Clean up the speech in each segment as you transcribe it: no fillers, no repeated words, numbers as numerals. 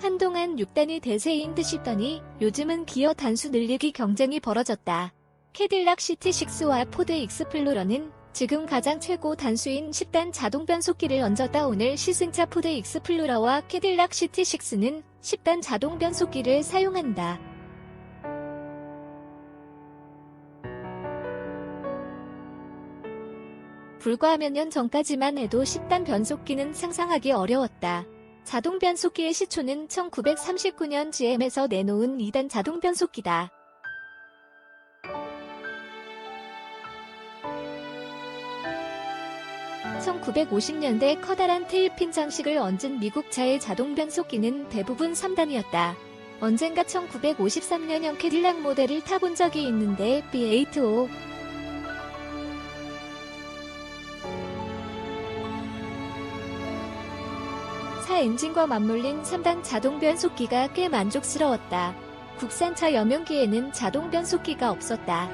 한동안 6단이 대세인 듯 싶더니 요즘은 기어 단수 늘리기 경쟁이 벌어졌다. 캐딜락 CT6와 포드 익스플로러는 지금 가장 최고 단수인 10단 자동 변속기를 얹었다. 오늘 시승차 포드 익스플로러와 캐딜락 CT6는 10단 자동 변속기를 사용한다. 불과 몇 년 전까지만 해도 10단 변속기는 상상하기 어려웠다. 자동 변속기의 시초는 1939년 GM에서 내놓은 2단 자동 변속기다. (1950년대) 커다란 테일핀 장식을 얹은 미국차의 자동 변속기는 대부분 3단이었다. 언젠가 1953년형 캐딜락 모델을 타본 적이 있는데 B8O 엔진과 맞물린 3단 자동 변속기가 꽤 만족스러웠다. 국산차 여명기에는 자동 변속기가 없었다.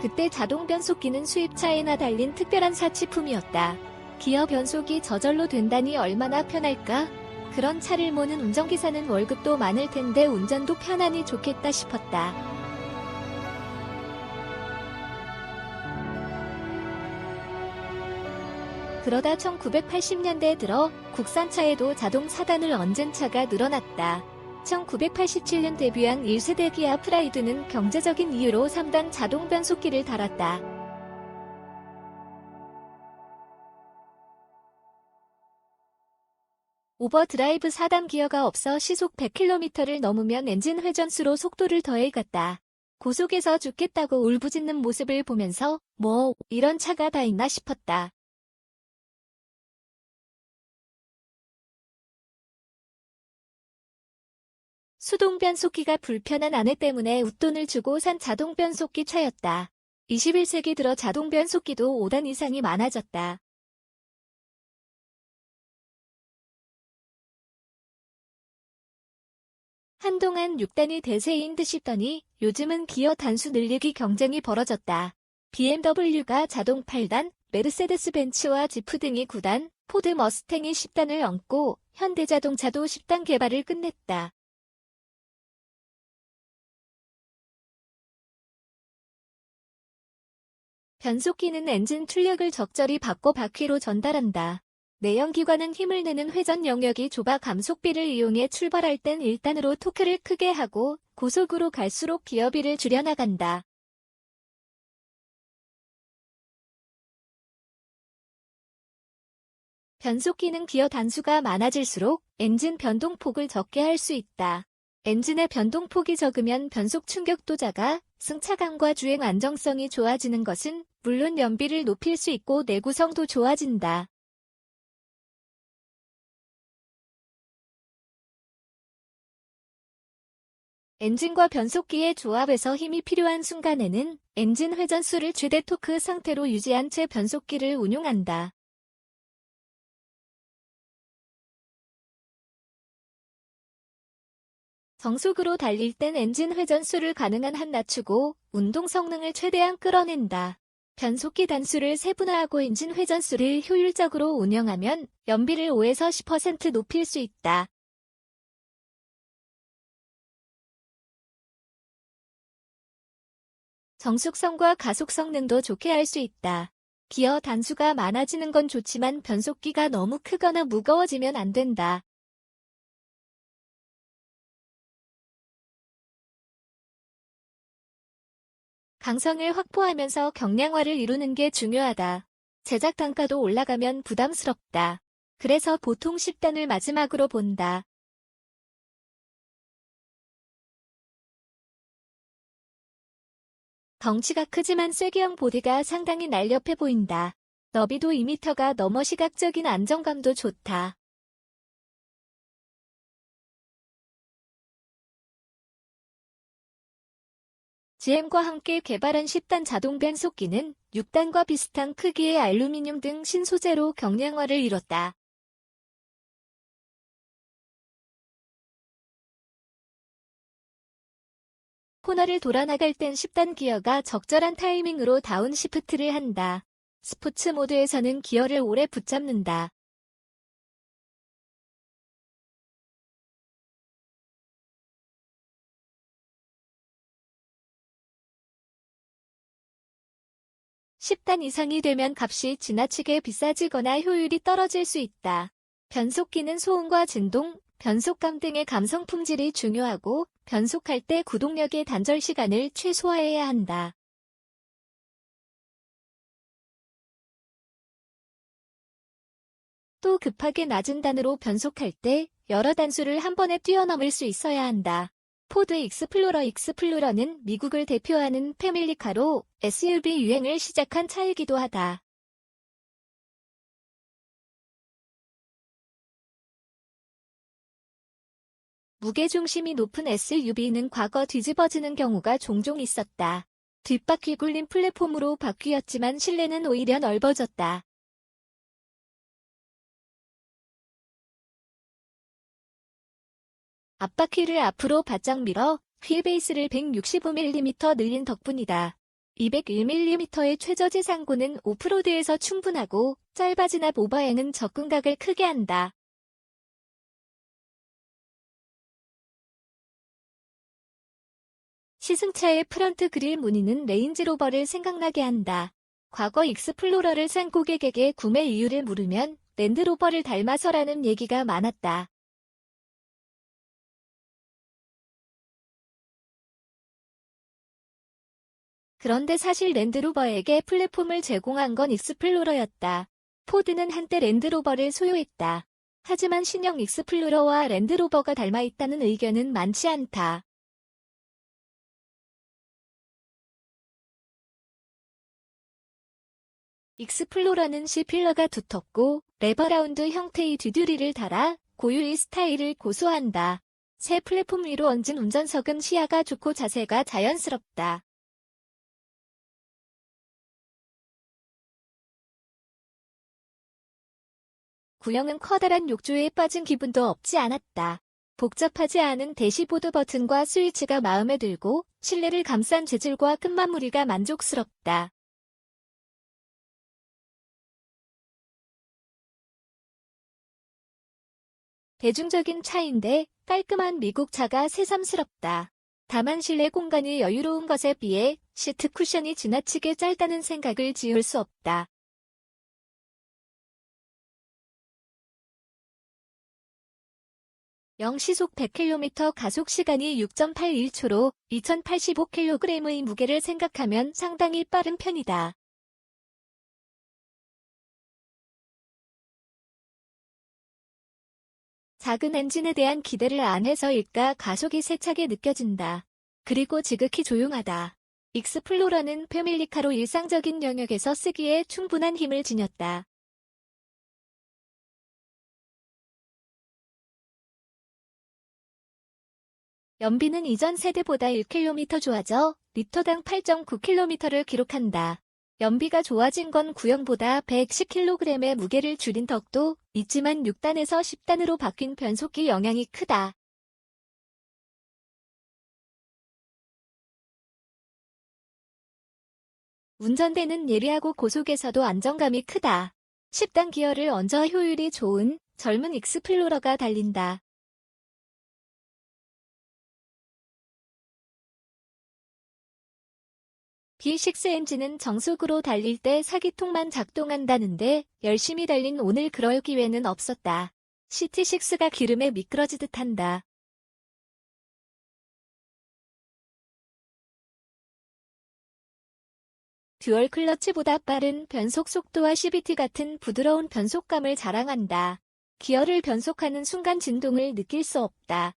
그때 자동 변속기는 수입차에나 달린 특별한 사치품이었다. 기어 변속이 저절로 된다니 얼마나 편할까? 그런 차를 모는 운전기사는 월급도 많을 텐데 운전도 편하니 좋겠다 싶었다. 그러다 1980년대에 들어 국산차에도 자동 4단을 얹은 차가 늘어났다. 1987년 데뷔한 1세대 기아 프라이드는 경제적인 이유로 3단 자동 변속기를 달았다. 오버드라이브 4단 기어가 없어 시속 100km를 넘으면 엔진 회전수로 속도를 더해갔다. 고속에서 죽겠다고 울부짖는 모습을 보면서 뭐 이런 차가 다 있나 싶었다. 수동 변속기가 불편한 아내 때문에 웃돈을 주고 산 자동 변속기 차였다. 21세기 들어 자동 변속기도 5단 이상이 많아졌다. 한동안 6단이 대세인 듯 싶더니 요즘은 기어 단수 늘리기 경쟁이 벌어졌다. BMW가 자동 8단, 메르세데스 벤츠와 지프 등이 9단, 포드 머스탱이 10단을 얹고 현대자동차도 10단 개발을 끝냈다. 변속기는 엔진 출력을 적절히 바꿔 바퀴로 전달한다. 내연기관은 힘을 내는 회전 영역이 좁아 감속비를 이용해 출발할 땐 1단으로 토크를 크게 하고 고속으로 갈수록 기어비를 줄여나간다. 변속기는 기어 단수가 많아질수록 엔진 변동폭을 적게 할 수 있다. 엔진의 변동폭이 적으면 변속 충격도 작아 승차감과 주행 안정성이 좋아지는 것은 물론 연비를 높일 수 있고 내구성도 좋아진다. 엔진과 변속기의 조합에서 힘이 필요한 순간에는 엔진 회전수를 최대 토크 상태로 유지한 채 변속기를 운용한다. 정속으로 달릴 땐 엔진 회전수를 가능한 한 낮추고 운동 성능을 최대한 끌어낸다. 변속기 단수를 세분화하고 엔진 회전수를 효율적으로 운영하면 연비를 5에서 10% 높일 수 있다. 정숙성과 가속 성능도 좋게 할 수 있다. 기어 단수가 많아지는 건 좋지만 변속기가 너무 크거나 무거워지면 안 된다. 강성을 확보하면서 경량화를 이루는 게 중요하다. 제작 단가도 올라가면 부담스럽다. 그래서 보통 10단을 마지막으로 본다. 덩치가 크지만 쐐기형 보드가 상당히 날렵해 보인다. 너비도 2m가 넘어 시각적인 안정감도 좋다. GM과 함께 개발한 10단 자동 변속기는 6단과 비슷한 크기의 알루미늄 등 신소재로 경량화를 이뤘다. 코너를 돌아 나갈 땐 10단 기어가 적절한 타이밍으로 다운시프트를 한다. 스포츠 모드에서는 기어를 오래 붙잡는다. (10단) 이상이 되면 값이 지나치게 비싸지거나 효율이 떨어질 수 있다. 변속기는 소음과 진동, 변속감 등의 감성 품질이 중요하고 변속할 때 구동력의 단절 시간을 최소화해야 한다. 또 급하게 낮은 단으로 변속할 때 여러 단수를 한 번에 뛰어넘을 수 있어야 한다. 포드 익스플로러는 미국을 대표하는 패밀리카로 SUV 유행을 시작한 차이기도 하다. 무게중심이 높은 SUV는 과거 뒤집어지는 경우가 종종 있었다. 뒷바퀴 굴린 플랫폼으로 바뀌었지만 실내는 오히려 넓어졌다. 앞바퀴를 앞으로 바짝 밀어 휠베이스를 165mm 늘린 덕분이다. 201mm의 최저지 상고는 오프로드에서 충분하고 짧아진 앞 오버행은 접근각을 크게 한다. 시승차의 프런트 그릴 무늬는 레인지로버를 생각나게 한다. 과거 익스플로러를 산 고객에게 구매 이유를 물으면 랜드로버를 닮아서라는 얘기가 많았다. 그런데 사실 랜드로버에게 플랫폼을 제공한 건 익스플로러였다. 포드는 한때 랜드로버를 소유했다. 하지만 신형 익스플로러와 랜드로버가 닮아있다는 의견은 많지 않다. 익스플로러는 C필러가 두텁고 레버라운드 형태의 뒤두리를 달아 고유의 스타일을 고수한다. 새 플랫폼 위로 얹은 운전석은 시야가 좋고 자세가 자연스럽다. 구형은 커다란 욕조에 빠진 기분도 없지 않았다. 복잡하지 않은 대시보드 버튼과 스위치가 마음에 들고 실내를 감싼 재질과 끝마무리가 만족스럽다. 대중적인 차인데 깔끔한 미국 차가 새삼스럽다. 다만 실내 공간이 여유로운 것에 비해 시트 쿠션이 지나치게 짧다는 생각을 지울 수 없다. 0시속 100km 가속시간이 6.81초로 2085kg의 무게를 생각하면 상당히 빠른 편이다. 작은 엔진에 대한 기대를 안 해서일까 가속이 세차게 느껴진다. 그리고 지극히 조용하다. 익스플로러는 패밀리카로 일상적인 영역에서 쓰기에 충분한 힘을 지녔다. 연비는 이전 세대보다 1km 좋아져 리터당 8.9km를 기록한다. 연비가 좋아진 건 구형보다 110kg의 무게를 줄인 덕도 있지만 6단에서 10단으로 바뀐 변속기 영향이 크다. 운전대는 예리하고 고속에서도 안정감이 크다. 10단 기어를 얹어 효율이 좋은 젊은 익스플로러가 달린다. B6 엔진은 정속으로 달릴 때 사기통만 작동한다는데 열심히 달린 오늘 그럴 기회는 없었다. CT6가 기름에 미끄러지듯 한다. 듀얼 클러치보다 빠른 변속 속도와 CVT 같은 부드러운 변속감을 자랑한다. 기어를 변속하는 순간 진동을 느낄 수 없다.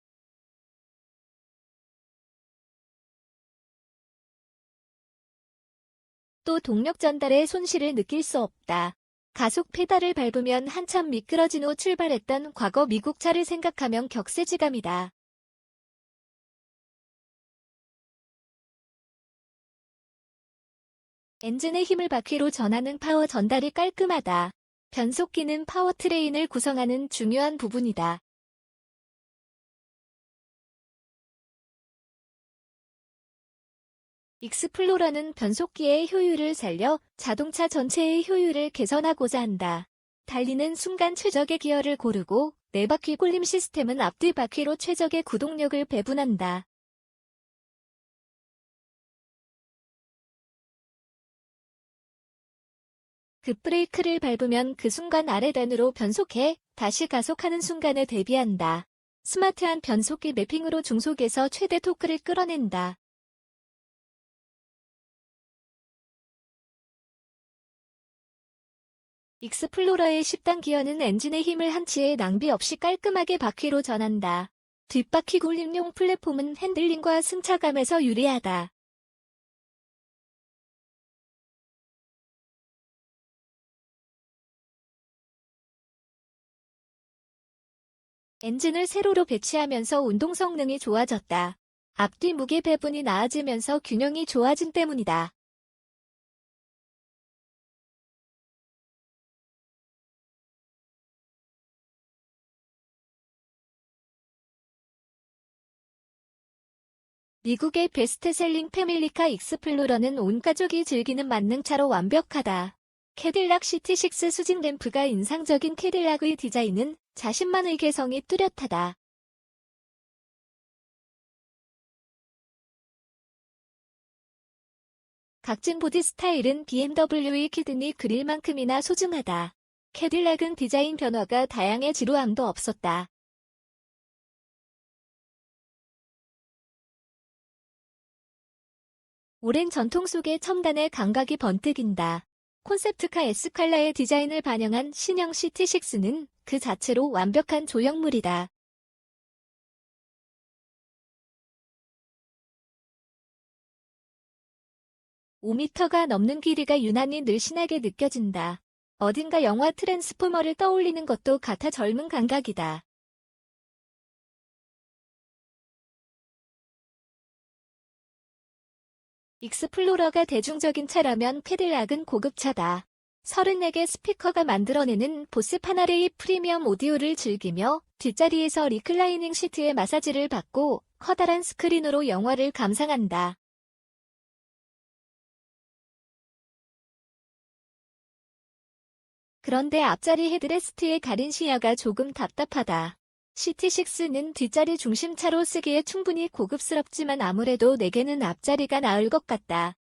또 동력 전달의 손실을 느낄 수 없다. 가속 페달을 밟으면 한참 미끄러진 후 출발했던 과거 미국 차를 생각하면 격세지감이다. 엔진의 힘을 바퀴로 전하는 파워 전달이 깔끔하다. 변속기는 파워트레인을 구성하는 중요한 부분이다. 익스플로러는 변속기의 효율을 살려 자동차 전체의 효율을 개선하고자 한다. 달리는 순간 최적의 기어를 고르고 네 바퀴 굴림 시스템은 앞뒤 바퀴로 최적의 구동력을 배분한다. 급브레이크를 밟으면 그 순간 아래단으로 변속해 다시 가속하는 순간에 대비한다. 스마트한 변속기 매핑으로 중속에서 최대 토크를 끌어낸다. 익스플로러의 10단 기어는 엔진의 힘을 한치의 낭비 없이 깔끔하게 바퀴로 전한다. 뒷바퀴 굴림용 플랫폼은 핸들링과 승차감에서 유리하다. 엔진을 세로로 배치하면서 운동 성능이 좋아졌다. 앞뒤 무게 배분이 나아지면서 균형이 좋아진 때문이다. 미국의 베스트셀링 패밀리카 익스플로러는 온 가족이 즐기는 만능차로 완벽하다. 캐딜락 CT6 수직 램프가 인상적인 캐딜락의 디자인은 자신만의 개성이 뚜렷하다. 각진 보디 스타일은 BMW의 키드니 그릴만큼이나 소중하다. 캐딜락은 디자인 변화가 다양해 지루함도 없었다. 오랜 전통 속에 첨단의 감각이 번뜩인다. 콘셉트카 S칼라의 디자인을 반영한 신형 CT6는 그 자체로 완벽한 조형물이다. 5m가 넘는 길이가 유난히 늘씬하게 느껴진다. 어딘가 영화 트랜스포머를 떠올리는 것도 같아 젊은 감각이다. 익스플로러가 대중적인 차라면 캐딜락은 고급차다. 34개 스피커가 만들어내는 보스 파나레이 프리미엄 오디오를 즐기며 뒷자리에서 리클라이닝 시트에 마사지를 받고 커다란 스크린으로 영화를 감상한다. 그런데 앞자리 헤드레스트의 가린 시야가 조금 답답하다. CT6는 뒷자리 중심차로 쓰기에 충분히 고급스럽지만 아무래도 내게는 앞자리가 나을 것 같다.